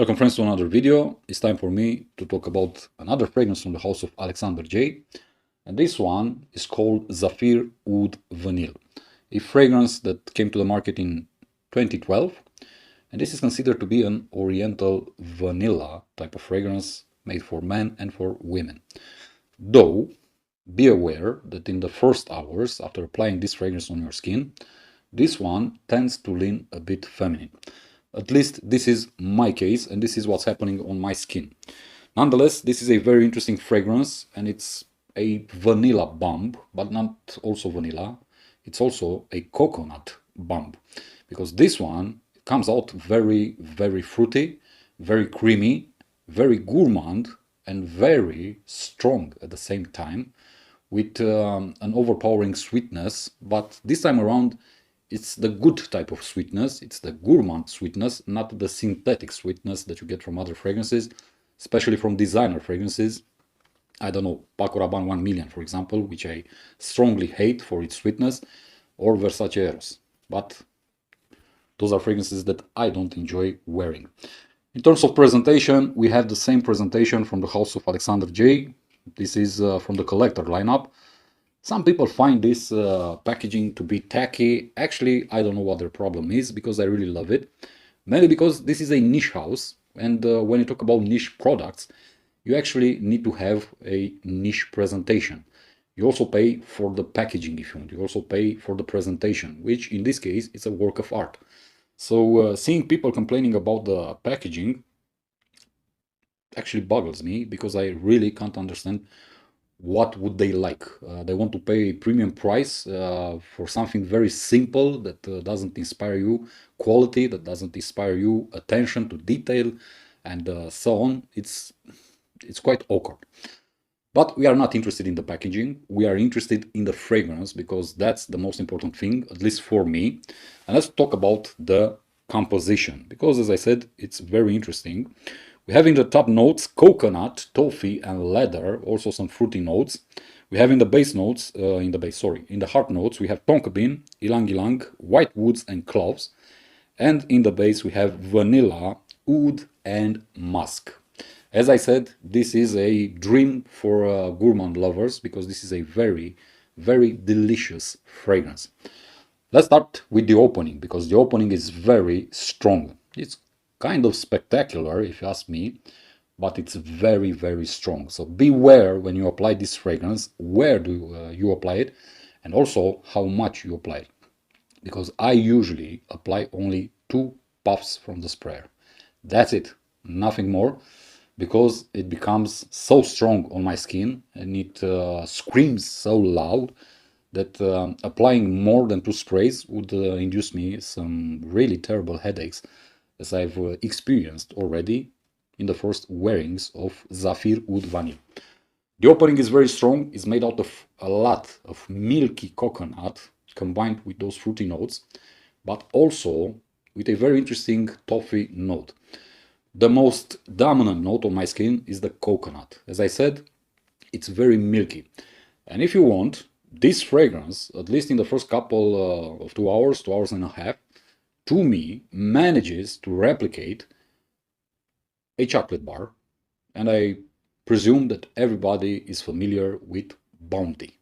Welcome friends to another video. It's time for me to talk about another fragrance from the house of Alexandre.J, and this one is called Zafeer Oud Vanille, a fragrance that came to the market in 2012, and this is considered to be an oriental vanilla type of fragrance made for men and for women. Though, be aware that in the first hours after applying this fragrance on your skin, this one tends to lean a bit feminine. At least this is my case, and this is what's happening on my skin. Nonetheless, this is a very interesting fragrance, and it's a vanilla bomb, but not also vanilla. It's also a coconut bomb, because this one comes out very, very fruity, very creamy, very gourmand, and very strong at the same time, with an overpowering sweetness. But this time around, it's the good type of sweetness, it's the gourmand sweetness, not the synthetic sweetness that you get from other fragrances, especially from designer fragrances. I don't know, Paco Rabanne 1 Million, for example, which I strongly hate for its sweetness, or Versace Eros. But those are fragrances that I don't enjoy wearing. In terms of presentation, we have the same presentation from the house of Alexandre.J. This is from the collector lineup. Some people find this packaging to be tacky. Actually, I don't know what their problem is, because I really love it. Mainly because this is a niche house, and when you talk about niche products, you actually need to have a niche presentation. You also pay for the packaging if you want. You also pay for the presentation, which in this case is a work of art. So seeing people complaining about the packaging actually boggles me, because I really can't understand what would they like. They want to pay a premium price for something very simple that doesn't inspire you quality, that doesn't inspire you attention to detail, and so on. It's quite awkward. But we are not interested in the packaging. We are interested in the fragrance, because that's the most important thing, at least for me. And let's talk about the composition, because as I said, it's very interesting. We have in the top notes coconut, toffee, and leather, also some fruity notes. We have in the base notes, in the heart notes, we have tonka bean, ylang ylang, white woods, and cloves. And in the base, we have vanilla, oud, and musk. As I said, this is a dream for gourmand lovers, because this is a very, very delicious fragrance. Let's start with the opening, because the opening is very strong. It's kind of spectacular, if you ask me, but it's very, very strong. So beware when you apply this fragrance, where do you apply it, and also how much you apply it. Because I usually apply only 2 puffs from the sprayer. That's it, nothing more, because it becomes so strong on my skin, and it screams so loud that applying more than 2 sprays would induce me some really terrible headaches, as I've experienced already in the first wearings of Zafeer Oud Vanille. The opening is very strong. It's made out of a lot of milky coconut combined with those fruity notes, but also with a very interesting toffee note. The most dominant note on my skin is the coconut. As I said, it's very milky. And if you want, this fragrance, at least in the first couple of 2 hours, 2 hours and a half, to me, manages to replicate a chocolate bar, and I presume that everybody is familiar with Bounty.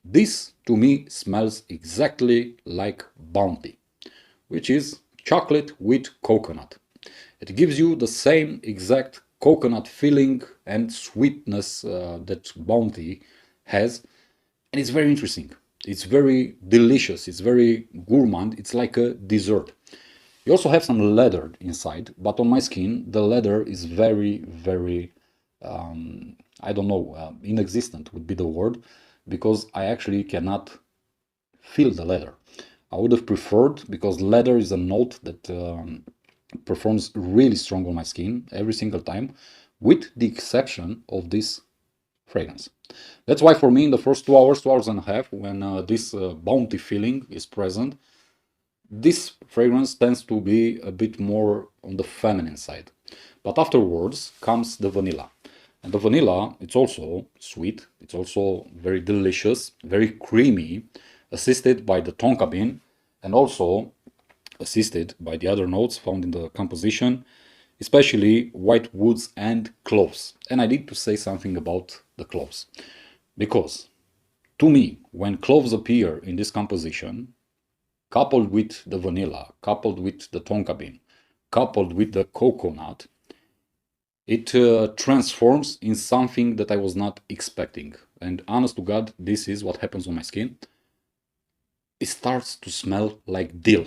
This, to me, smells exactly like Bounty, which is chocolate with coconut. It gives you the same exact coconut feeling and sweetness that Bounty has, and it's very interesting. It's very delicious, it's very gourmand, it's like a dessert. You also have some leather inside, but on my skin, the leather is very, very, I don't know, inexistent would be the word, because I actually cannot feel the leather. I would have preferred, because leather is a note that performs really strong on my skin every single time, with the exception of this fragrance. That's why for me, in the first 2 hours, 2 hours and a half, when this bounty feeling is present, this fragrance tends to be a bit more on the feminine side. But afterwards comes the vanilla. And the vanilla, it's also sweet, it's also very delicious, very creamy, assisted by the tonka bean, and also assisted by the other notes found in the composition, especially white woods and cloves. And I need to say something about the cloves, because to me, when cloves appear in this composition, coupled with the vanilla, coupled with the tonka bean, coupled with the coconut, it transforms in something that I was not expecting. And honest to God, this is what happens on my skin. It starts to smell like dill.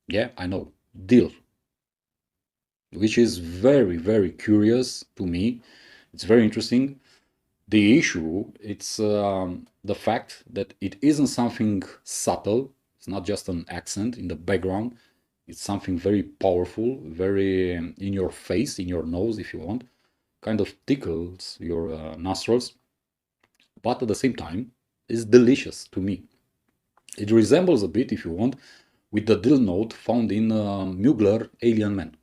Yeah, I know, dill, which is very, very curious to me. It's very interesting. The issue, it's the fact that it isn't something subtle. It's not just an accent in the background. It's something very powerful, very in your face, in your nose, if you want. Kind of tickles your nostrils, but at the same time, is delicious to me. It resembles a bit, if you want, with the dill note found in Mugler Alien Man,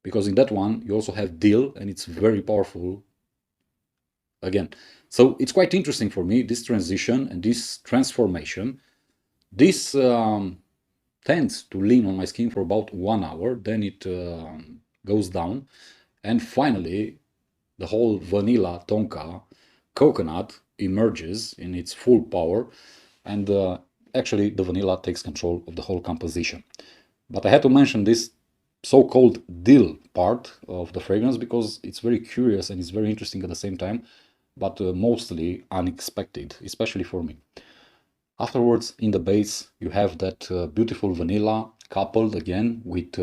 because in that one you also have dill, and it's very powerful again. So it's quite interesting for me, this transition and this transformation. This tends to lean on my skin for about 1 hour, then it goes down, and finally the whole vanilla tonka coconut emerges in its full power, and actually the vanilla takes control of the whole composition. But I had to mention this so-called dill part of the fragrance because it's very curious and it's very interesting at the same time, but mostly unexpected, especially for me. Afterwards, in the base, you have that beautiful vanilla coupled again with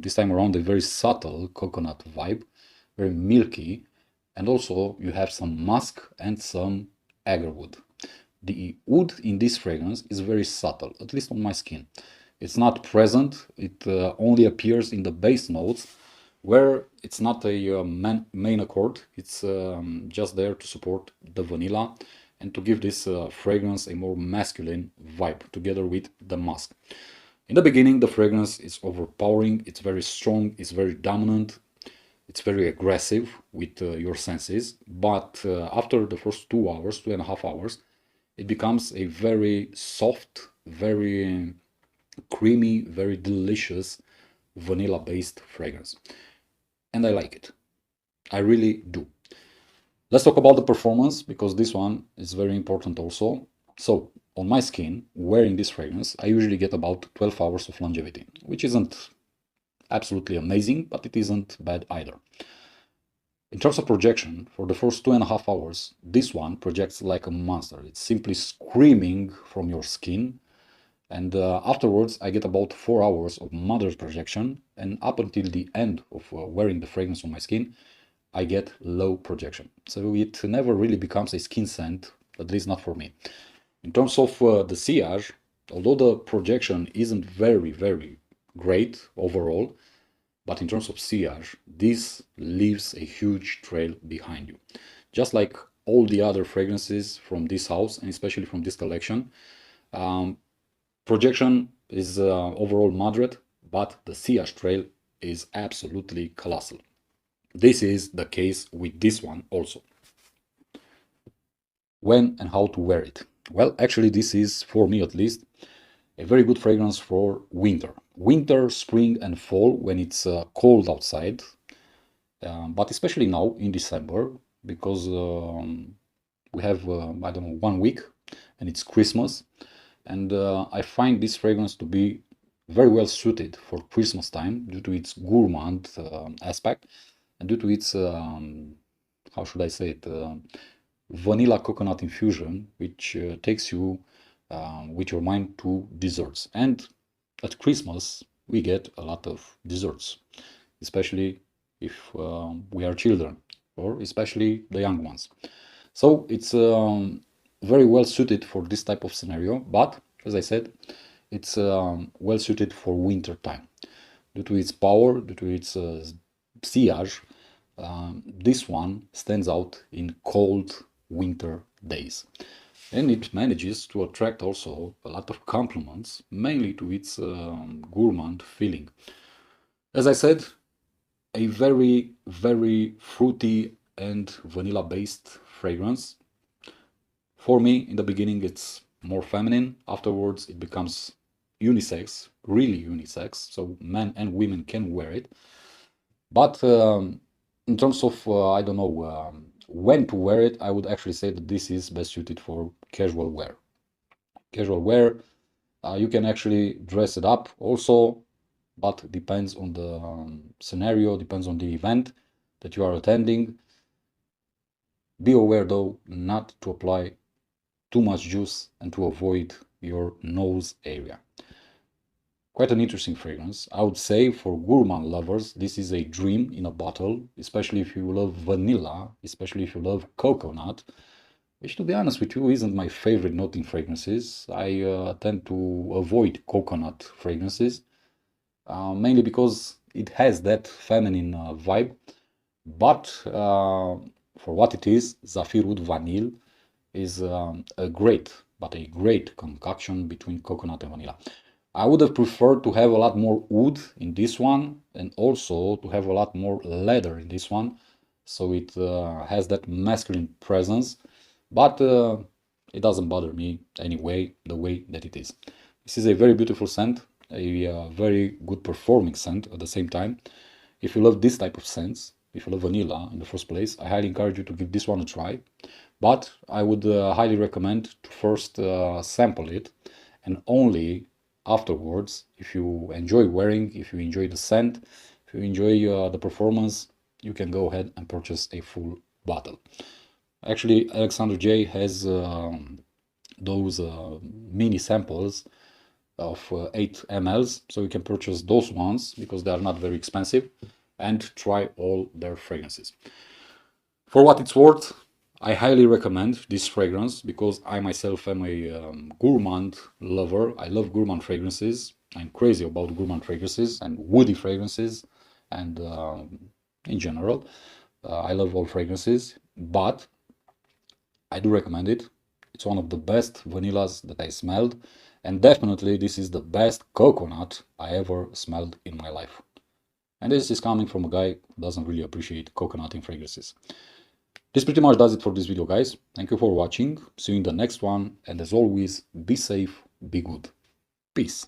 this time around a very subtle coconut vibe, very milky, and also you have some musk and some agarwood. The wood in this fragrance is very subtle, at least on my skin. It's not present, it only appears in the base notes, where it's not a main accord, it's just there to support the vanilla and to give this fragrance a more masculine vibe together with the musk. In the beginning, the fragrance is overpowering, it's very strong, it's very dominant, it's very aggressive with your senses, but after the first 2 hours, 2.5 hours, it becomes a very soft, very creamy, very delicious vanilla-based fragrance. And I like it. I really do. Let's talk about the performance, because this one is very important also. So, on my skin, wearing this fragrance, I usually get about 12 hours of longevity, which isn't absolutely amazing, but it isn't bad either. In terms of projection, for the first 2.5 hours, this one projects like a monster. It's simply screaming from your skin. And afterwards, I get about 4 hours of moderate projection. And up until the end of wearing the fragrance on my skin, I get low projection. So it never really becomes a skin scent, at least not for me. In terms of the sillage, although the projection isn't very, very great overall, but in terms of sillage, this leaves a huge trail behind you. Just like all the other fragrances from this house, and especially from this collection, projection is overall moderate, but the sillage trail is absolutely colossal. This is the case with this one also. When and how to wear it? Well, actually, this is, for me at least, a very good fragrance for winter. Winter, spring, and fall when it's cold outside, but especially now in December, because we have, I don't know, 1 week and it's Christmas. And I find this fragrance to be very well suited for Christmas time due to its gourmand aspect and due to its, how should I say it, vanilla coconut infusion, which takes you with your mind to desserts. And at Christmas, we get a lot of desserts, especially if we are children, or especially the young ones. So it's very well suited for this type of scenario, but as I said, it's well suited for winter time. Due to its power, due to its sillage, this one stands out in cold winter days. And it manages to attract also a lot of compliments, mainly to its gourmand feeling. As I said, a very, very fruity and vanilla-based fragrance. For me, in the beginning, it's more feminine. Afterwards, it becomes unisex, really unisex, so men and women can wear it. But in terms of, I don't know, when to wear it, I would actually say that this is best suited for casual wear. Casual wear, you can actually dress it up also, but depends on the scenario, depends on the event that you are attending. Be aware though not to apply too much juice and to avoid your nose area. Quite an interesting fragrance. I would say for gourmand lovers, this is a dream in a bottle, especially if you love vanilla, especially if you love coconut, which to be honest with you isn't my favorite note in fragrances. I tend to avoid coconut fragrances, mainly because it has that feminine vibe. But for what it is, Zafeer Oud Vanille is a great concoction between coconut and vanilla. I would have preferred to have a lot more wood in this one and also to have a lot more leather in this one, so it has that masculine presence, but it doesn't bother me anyway the way that it is. This is a very beautiful scent, a very good performing scent at the same time. If you love this type of scents, if you love vanilla in the first place, I highly encourage you to give this one a try. But I would highly recommend to first sample it, and only afterwards, if you enjoy wearing, if you enjoy the scent, if you enjoy the performance, you can go ahead and purchase a full bottle. Actually, Alexandre.J has those mini samples of 8 mLs, so you can purchase those ones because they are not very expensive and try all their fragrances. For what it's worth, I highly recommend this fragrance because I myself am a gourmand lover. I love gourmand fragrances. I'm crazy about gourmand fragrances and woody fragrances, and in general, I love all fragrances, but I do recommend it. It's one of the best vanillas that I smelled, and definitely this is the best coconut I ever smelled in my life. And this is coming from a guy who doesn't really appreciate coconut in fragrances. This pretty much does it for this video, guys. Thank you for watching. See you in the next one. And as always, be safe, be good. Peace.